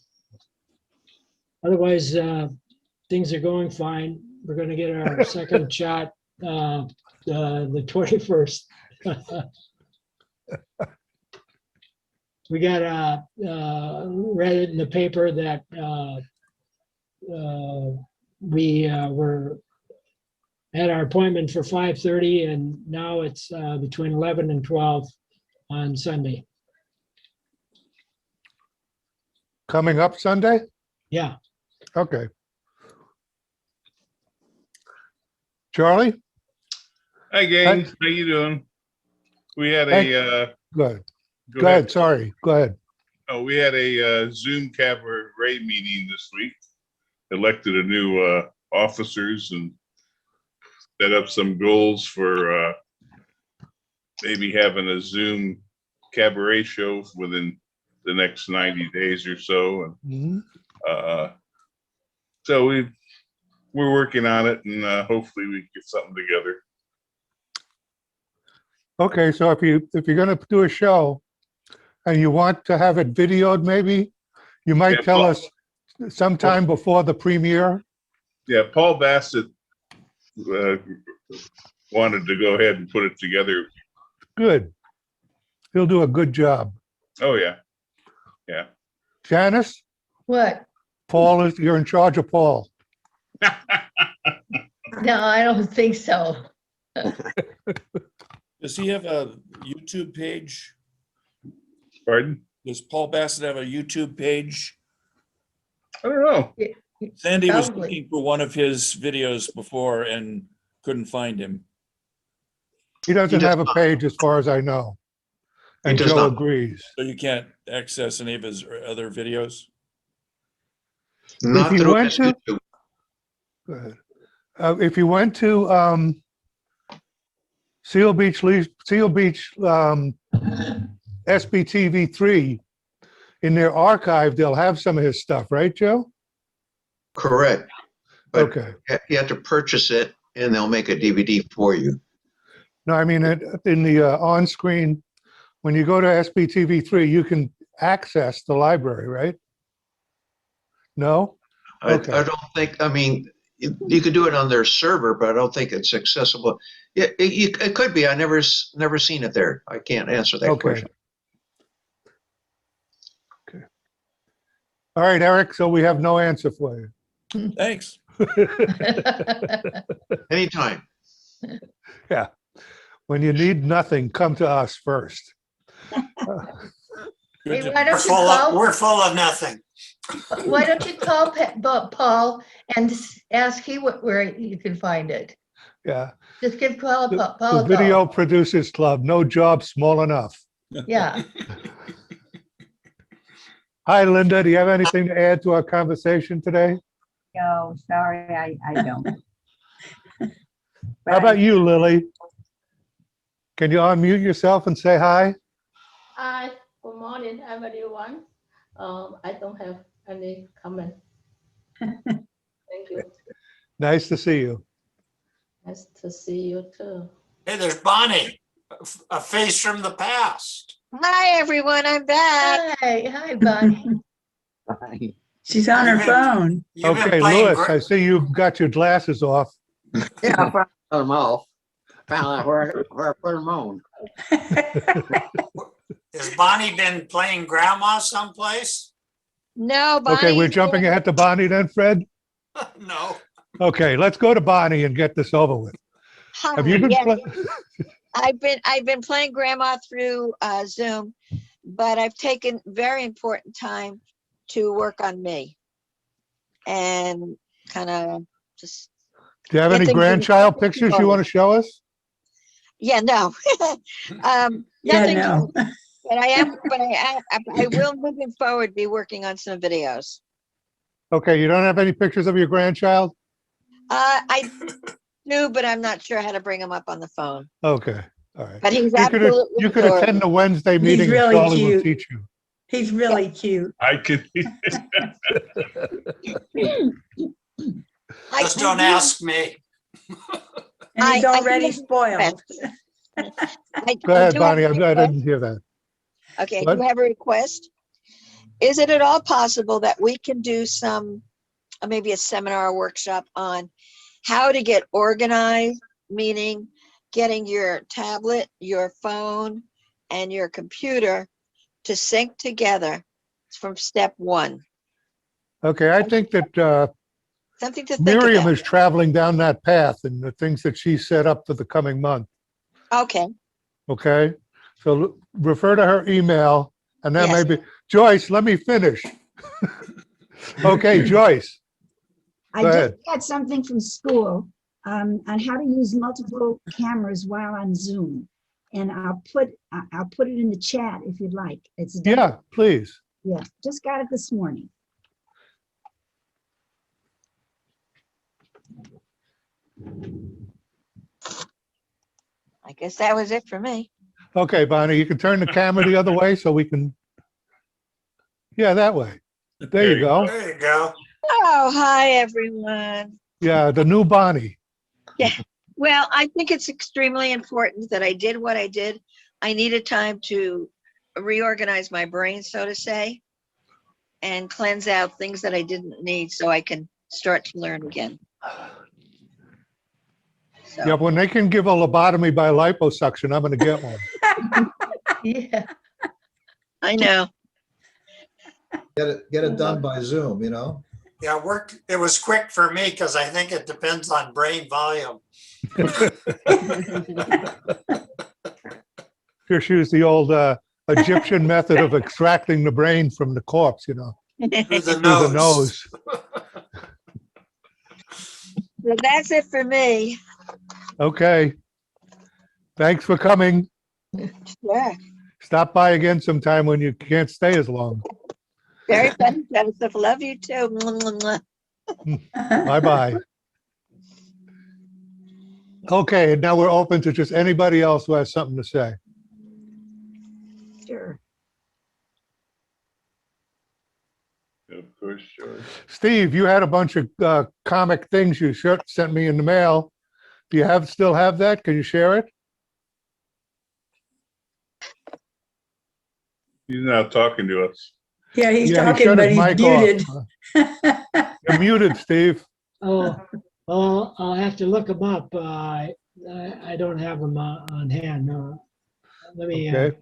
Otherwise, things are going fine. We're going to get our second shot the 21st. We got read it in the paper that we were had our appointment for 5:30 and now it's between 11 and 12 on Sunday. Coming up Sunday? Yeah. Okay. Charlie? Hi, gang. How you doing? We had a, Go ahead. Go ahead. Sorry. Go ahead. oh, we had a Zoom cabaret meeting this week. Elected a new officers and set up some goals for maybe having a Zoom cabaret show within the next 90 days or so. And so we're working on it, and hopefully we can get something together. Okay, so if you're gonna do a show and you want to have it videoed, maybe you might Yeah, tell Paul- us sometime before the premiere. Yeah, Paul Bassett wanted to go ahead and put it together. Good. He'll do a good job. Oh, yeah. Yeah. Janice, What? you're in charge of Paul. No, I don't think so. Does he have a YouTube page? Pardon? Does Paul Bassett have a YouTube page? I don't know. Sandy was Probably. looking for one of his videos before and couldn't find him. He doesn't does have a not. page as far as I know. He And does Joe not. agrees. So you can't access any of his other videos? Not you through went his to- YouTube. Go ahead. If you went to Seal Beach SBTV3, in their archive, they'll have some of his stuff, right, Joe? Correct. But Okay. you have to purchase it and they'll make a DVD for you. No, I mean, in the on-screen, when you go to SBTV3, you can access the library, right? No? Okay. I don't think, I mean, you could do it on their server, but I don't think it's accessible. Yeah, it could be. I never seen it there. I can't answer that Okay. question. Okay. All right, Eric, so we have no answer for you. Thanks. Anytime. Yeah. When you need nothing, come to us first. Hey, Good to- why don't you We're call, full of nothing. why don't you call Paul and ask where you can find it? Yeah. Just give Paul The a the Video Producers Club, no job small enough. call. Yeah. Hi, Linda. Do you have anything to add to our conversation today? No, sorry, I don't. How about you, Lily? Can you unmute yourself and say hi? Hi, good morning, everyone. I don't have any comment. Thank you. Nice to see you. Nice to see you too. Hey, there's Bonnie, a face from the past. Hi, everyone. I'm back. Hi, Bonnie. She's on her You've been- phone. You've been Okay, playing Louis, I see you've got your glasses off. Yeah, I found them off. Found out where I put them on. Has Bonnie been playing grandma someplace? No, Bonnie. Okay, we're jumping ahead to Bonnie then, Fred? No. Okay, let's go to Bonnie and get this over with. Have you been Yeah, playing? I've been playing grandma through Zoom, but I've taken very important time to work on me and kind of just. Do you have get any things in grandchild pictures you want to show us? Yeah, no. Yeah, Nothing. no. But I will moving forward be working on some videos. Okay, you don't have any pictures of your grandchild? I do, but I'm not sure how to bring him up on the phone. Okay, all right. But he's You could, absolutely you could adorable. attend the Wednesday meeting and really Charlie will cute. teach you. He's really cute. I could. Just don't ask me. And he's I already do- spoiled. Go ahead, do have Bonnie, a I request. didn't hear that. Okay, I What? do have a request. Is it at all possible that we can do some, maybe a seminar or workshop on how to get organized, meaning getting your tablet, your phone, and your computer to sync together from step one. Okay, I think that Something to think Miriam about. is traveling down that path and the things that she set up for the coming month. Okay. Okay, so refer to her email, and that Yes. may be, Joyce, let me finish. Okay, Joyce, I go just ahead. got something from school on how to use multiple cameras while on Zoom. And I'll put it in the chat if you'd like. It's done. Yeah, please. Yeah, just got it this morning. I guess that was it for me. Okay, Bonnie, you can turn the camera the other way so we can, yeah, that way. There you go. There you go. Oh, hi, everyone. Yeah, the new Bonnie. Yeah. Well, I think it's extremely important that I did what I did. I needed time to reorganize my brain, so to say, and cleanse out things that I didn't need so I can start to learn again. So, Yeah, when they can give a lobotomy by liposuction, I'm gonna get one. Yeah. I know. Get it done by Zoom, you know? Yeah, it was quick for me because I think it depends on brain volume. Here she was the old Egyptian method of extracting the brain from the corpse, you know, Through the through the nose. nose. So that's it for me. Okay. Thanks for coming. Yeah. Stop by again sometime when you can't stay as long. Very funny, Joseph. Love you too. Mwah, mwah, mwah. Bye-bye. Okay, now we're open to just anybody else who has something to say. Sure. Of course, sure. Steve, you had a bunch of comic things you sent me in the mail. Do you still have that? Can you share it? He's not talking to us. Yeah, he's Yeah, he talking, shut but his he's mic off. muted. You're muted, Steve. Oh, well, I'll have to look them up. I don't have them on hand. No. Let me Okay.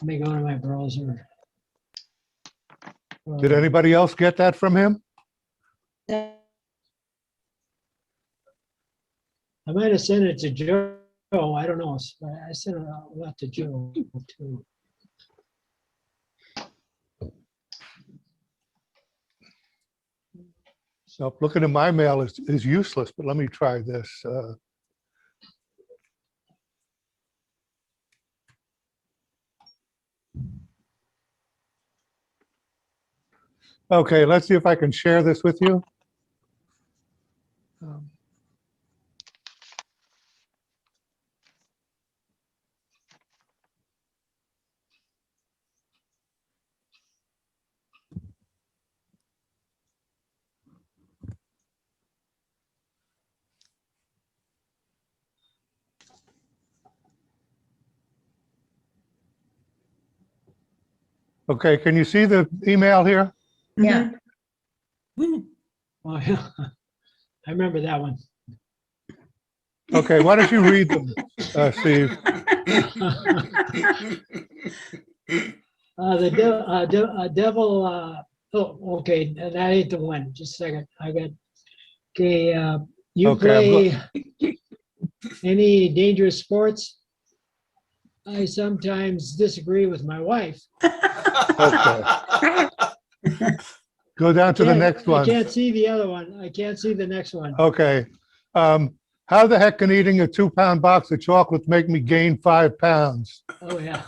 go to my browser. Did anybody else get that from him? I might have sent it to Joe. I don't know. I sent it a lot to Joe too. So looking at my mail is useless, but let me try this. Okay, let's see if I can share this with you. Okay, can you see the email here? Yeah. Oh, yeah. I remember that one. Okay, why don't you read them, Steve? The devil. Oh, okay. That ain't the one. Just a second. I got. Okay. You Okay, play any dangerous sports? I sometimes disagree with my wife. Okay. Go down to the next I one. can't see the other one. I can't see the next one. Okay. How the heck can eating a 2-pound box of chocolates make me gain 5 pounds? Oh, yeah.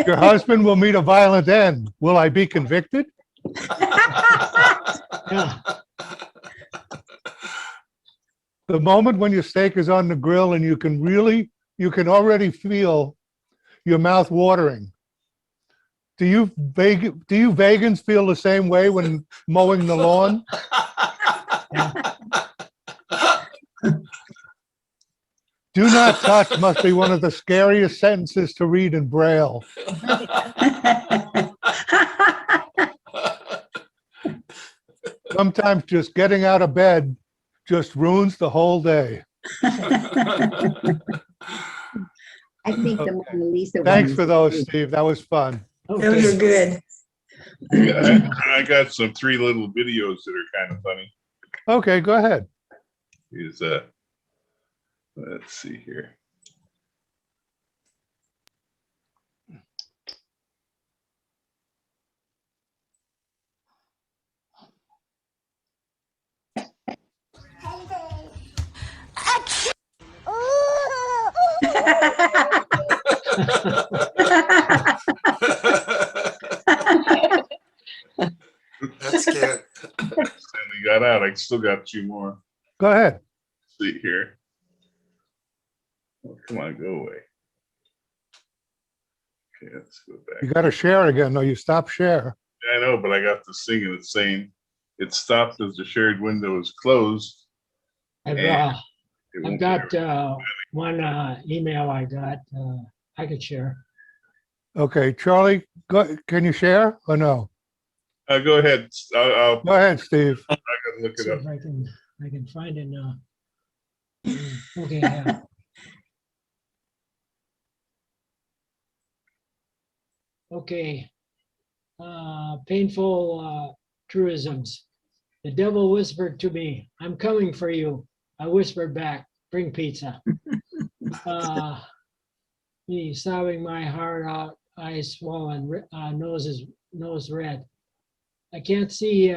Your husband will meet a violent end. Will I be convicted? Yeah. The moment when your steak is on the grill and you can already feel your mouth watering. Do you vegans feel the same way when mowing the lawn? Do not touch must be one of the scariest sentences to read in Braille. Sometimes just getting out of bed just ruins the whole day. I think the Mona Lisa one. Thanks is for those, good. Steve. That was fun. Those are good. I got some 3 little videos that are kind of funny. Okay, go ahead. Is let's see here. That's cute. Stanley got out. I still got 2 more. Go ahead. Let's see here. Oh, come on, go away. Okay, let's go back. You got to share again. No, you stop share. I know, but I got this thing and it's saying it stopped as the shared window is closed. I've, and it I've won't got one email I got. I could share. Okay, Charlie, can you share or no? go ahead. I'll Go ahead, Steve. I gotta look See it up. if I can find it now. Okay, yeah. Okay. Painful truisms. The devil whispered to me, "I'm coming for you." I whispered back, "Bring pizza." Me sobbing my heart out, eyes swollen, nose red. I can't see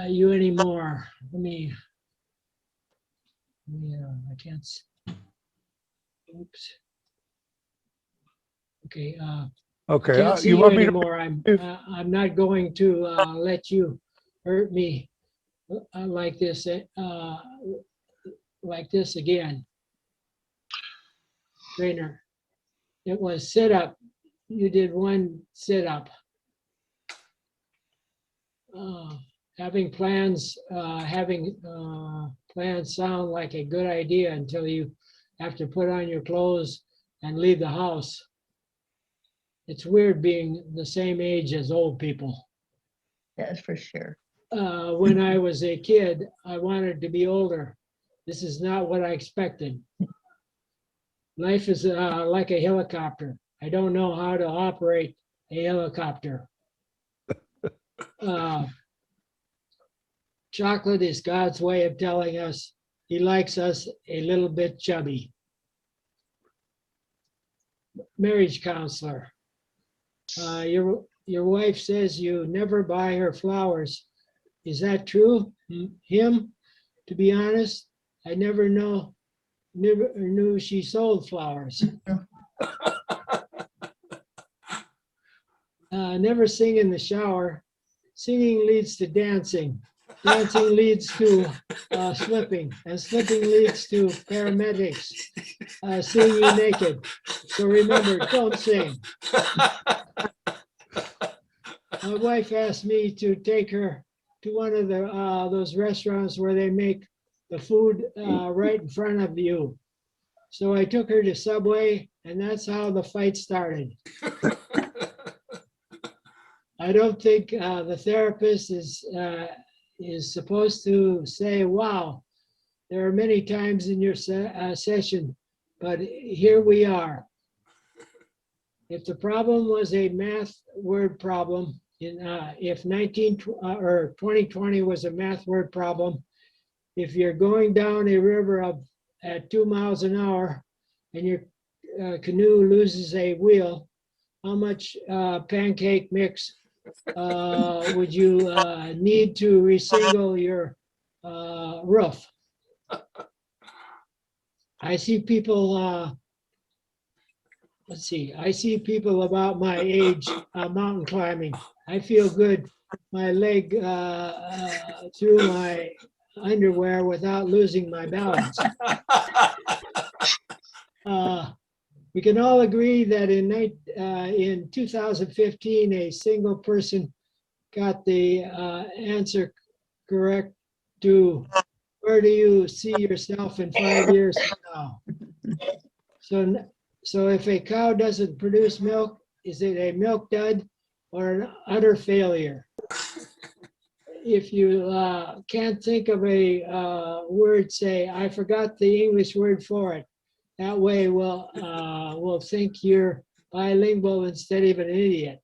you anymore. I can't. Oops. Okay. Okay, Can't see you you want me to? anymore. I'm not going to let you hurt me like this again. Trainer, it was sit up. You did one sit up. Having plans sound like a good idea until you have to put on your clothes and leave the house. It's weird being the same age as old people. That's for sure. When I was a kid, I wanted to be older. This is not what I expected. Life is like a helicopter. I don't know how to operate a helicopter. Chocolate is God's way of telling us he likes us a little bit chubby. Marriage counselor. Your wife says you never buy her flowers. Is that true? Him? To be honest, I never knew she sold flowers. Never sing in the shower. Singing leads to dancing. Dancing leads to slipping, and slipping leads to paramedics seeing you naked. So remember, don't sing. My wife asked me to take her to one of those restaurants where they make the food right in front of you. So I took her to Subway, and that's how the fight started. I don't think the therapist is supposed to say, "Wow, there are many times in your session, but here we are." If the problem was a math word problem, if 2020 was a math word problem, if you're going down a river at 2 miles an hour and your canoe loses a wheel, how much pancake mix would you need to resingle your roof? I see people, I see people about my age mountain climbing. I feel good. My leg through my underwear without losing my balance. We can all agree that in 2015, a single person got the answer correct to where do you see yourself in 5 years from now? So if a cow doesn't produce milk, is it a milk dud or an utter failure? If you can't think of a word, say, I forgot the English word for it. That way we'll think you're bilingual instead of an idiot.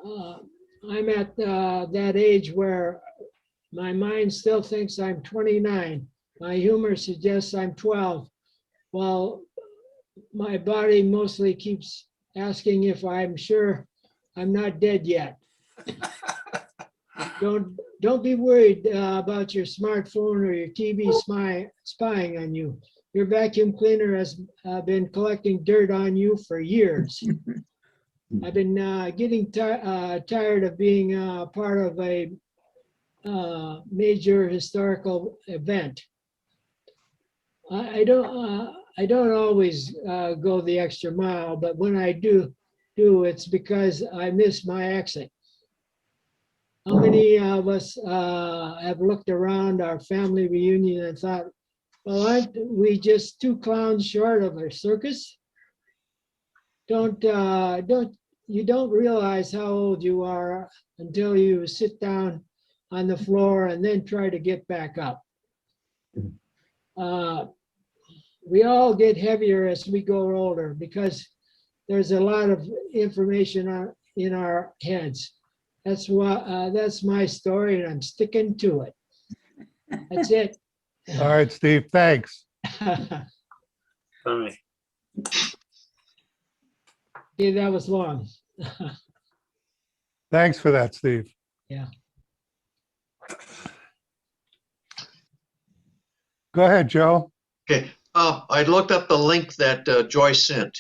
I'm at that age where my mind still thinks I'm 29. My humor suggests I'm 12. While my body mostly keeps asking if I'm sure I'm not dead yet. Don't be worried about your smartphone or your TV spying on you. Your vacuum cleaner has been collecting dirt on you for years. I've been getting tired of being part of a major historical event. I don't always go the extra mile, but when I do, it's because I miss my exit. How many of us have looked around our family reunion and thought, well, aren't we just two clowns short of a circus? You don't realize how old you are until you sit down on the floor and then try to get back up. We all get heavier as we go older because there's a lot of information in our heads. That's my story, and I'm sticking to it. That's it. All right, Steve, thanks. Funny. Yeah, that was long. Thanks for that, Steve. Yeah. Go ahead, Joe. Okay, I looked up the link that Joyce sent.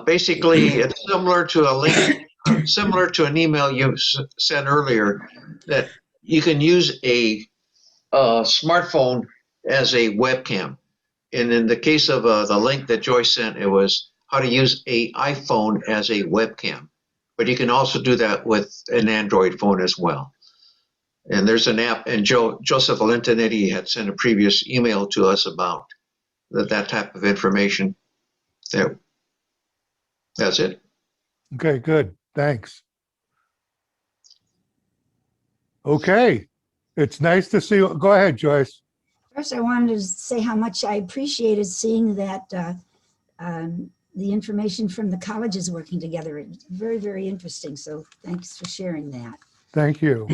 Basically, it's similar to a link, similar to an email you sent earlier, that you can use a smartphone as a webcam. And in the case of the link that Joyce sent, it was how to use an iPhone as a webcam. But you can also do that with an Android phone as well. And there's an app, and Joseph Valentinetti had sent a previous email to us about that type of information. There. That's it. Okay, good. Thanks. Okay. It's nice to see you. Go ahead, Joyce. First, I wanted to say how much I appreciated seeing that the information from the colleges working together. It's very, very interesting. So thanks for sharing that. Thank you.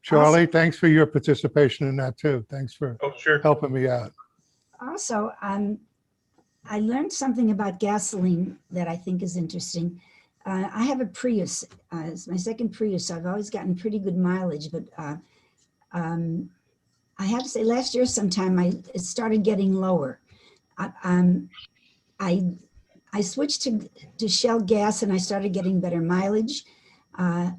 Charlie, thanks for your participation in that too. Thanks for helping me out. Also, I learned something about gasoline that I think is interesting. I have a Prius. It's my second Prius. So I've always gotten pretty good mileage, but I have to say last year sometime it started getting lower. I switched to Shell gas and I started getting better mileage. And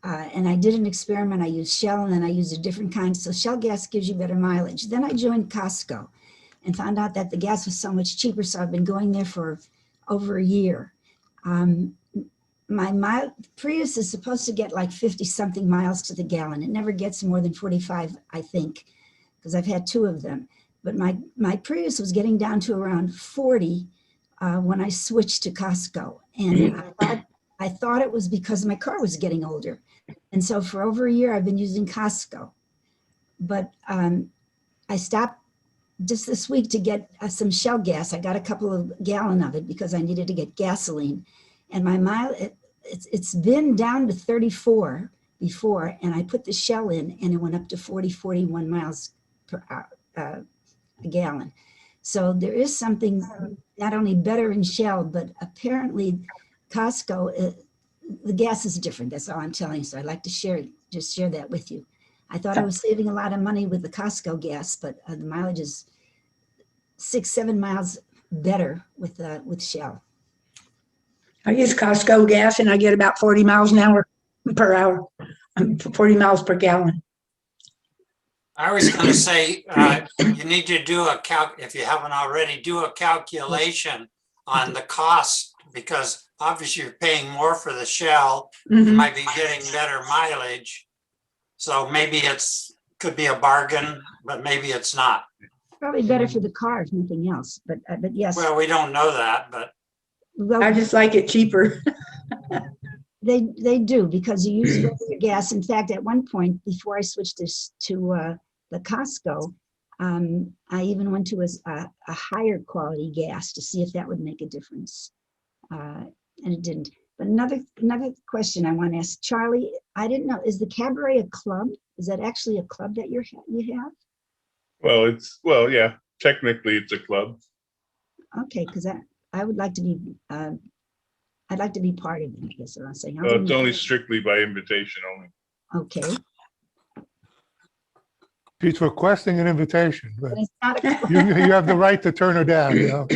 I did an experiment. I used Shell and then I used a different kind. So Shell gas gives you better mileage. Then I joined Costco and found out that the gas was so much cheaper. So I've been going there for over a year. My Prius is supposed to get like 50 something miles to the gallon. It never gets more than 45, I think, because I've had two of them. But my Prius was getting down to around 40 when I switched to Costco. And I thought it was because my car was getting older. And so for over a year, I've been using Costco. But I stopped just this week to get some Shell gas. I got a couple of gallon of it because I needed to get gasoline. And my mile, it's been down to 34 before, and I put the Shell in and it went up to 41 miles per hour, a gallon. So there is something not only better in Shell, but apparently Costco, the gas is different. That's all I'm telling you. So I'd like to just share that with you. I thought I was saving a lot of money with the Costco gas, but the mileage is 6-7 miles better with Shell. I use Costco gas and I get about 40 miles an hour per hour, 40 miles per gallon. I was going to say, you need to do if you haven't already, do a calculation on the cost, because obviously you're paying more for the Shell. You might be getting better mileage. So maybe could be a bargain, but maybe it's not. Probably better for the car if nothing else, but yes. Well, we don't know that, but. I just like it cheaper. They do, because you use regular gas. In fact, at one point before I switched to the Costco, I even went to a higher quality gas to see if that would make a difference. And it didn't. But another question I want to ask, Charlie, I didn't know, is the Cabaret a club? Is that actually a club that you have? Well, yeah, technically it's a club. Okay, because I would like to be, I'd like to be part of it, I guess what I'm saying. It's only strictly by invitation only. Okay. She's requesting an invitation, but But it's not a club. you have the right to turn her down, you know?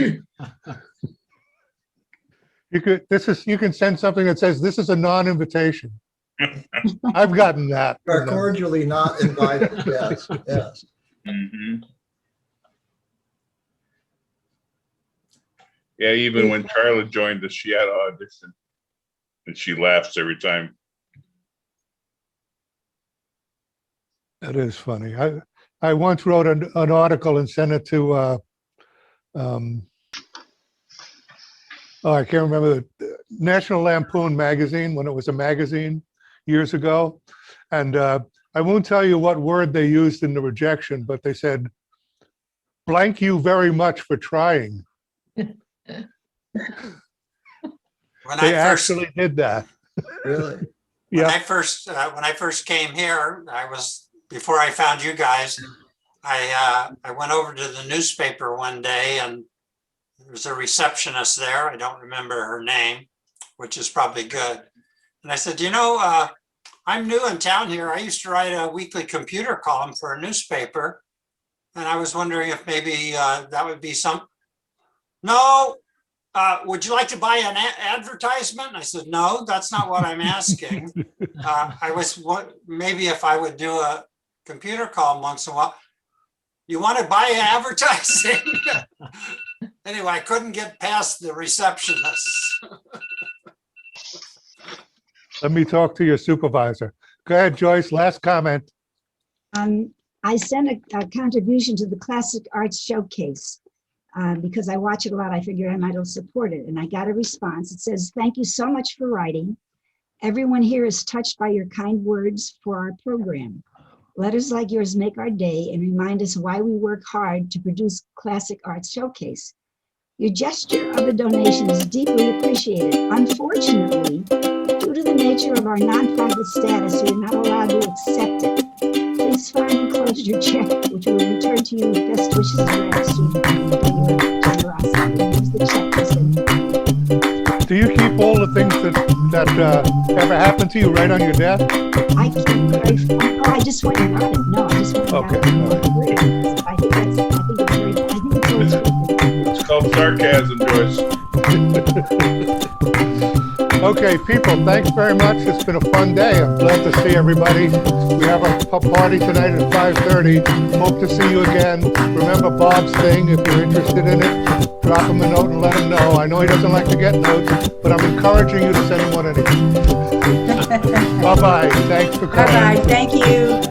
You can send something that says, this is a non-invitation. I've gotten that. Are cordially not invited, yes, yes. Mhm. Yeah, even when Charlotte joined us, she had an audition. And she laughs every time. That is funny. I once wrote an article and sent it to, I can't remember, the National Lampoon magazine, when it was a magazine years ago. And I won't tell you what word they used in the rejection, but they said, "Blank you very much for trying." They actually did that. Really? When Yeah. I first came here, before I found you guys, I went over to the newspaper one day and there was a receptionist there. I don't remember her name, which is probably good. And I said, I'm new in town here. I used to write a weekly computer column for a newspaper. And I was wondering if maybe that would be No, would you like to buy an advertisement? I said, no, that's not what I'm asking. Maybe if I would do a computer column once in a while. You want to buy advertising? Anyway, I couldn't get past the receptionist. Let me talk to your supervisor. Go ahead, Joyce, last comment. I sent a contribution to the Classic Arts Showcase because I watch it a lot. I figured I might as well support it. And I got a response. It says, "Thank you so much for writing. Everyone here is touched by your kind words for our program. Letters like yours make our day and remind us why we work hard to produce Classic Arts Showcase. Your gesture of a donation is deeply appreciated. Unfortunately, due to the nature of our nonprofit status, we are not allowed to accept it. Please find enclosed your check, which will return to you with best wishes and gratitude for your generosity." Here's the check. Do you keep all the things that ever happened to you right on your desk? I keep I just went and got it. No, I just went and got Okay. it. I think it's It's called sarcasm, Joyce. Okay, people, thanks very much. It's been a fun day. I'm glad to see everybody. We have a party tonight at 5:30. Hope to see you again. Remember Bob's thing, if you're interested in it, drop him a note and let him know. I know he doesn't like to get notes, but I'm encouraging you to send him one anyway. Bye-bye. Thanks for coming. Bye-bye. Thank you.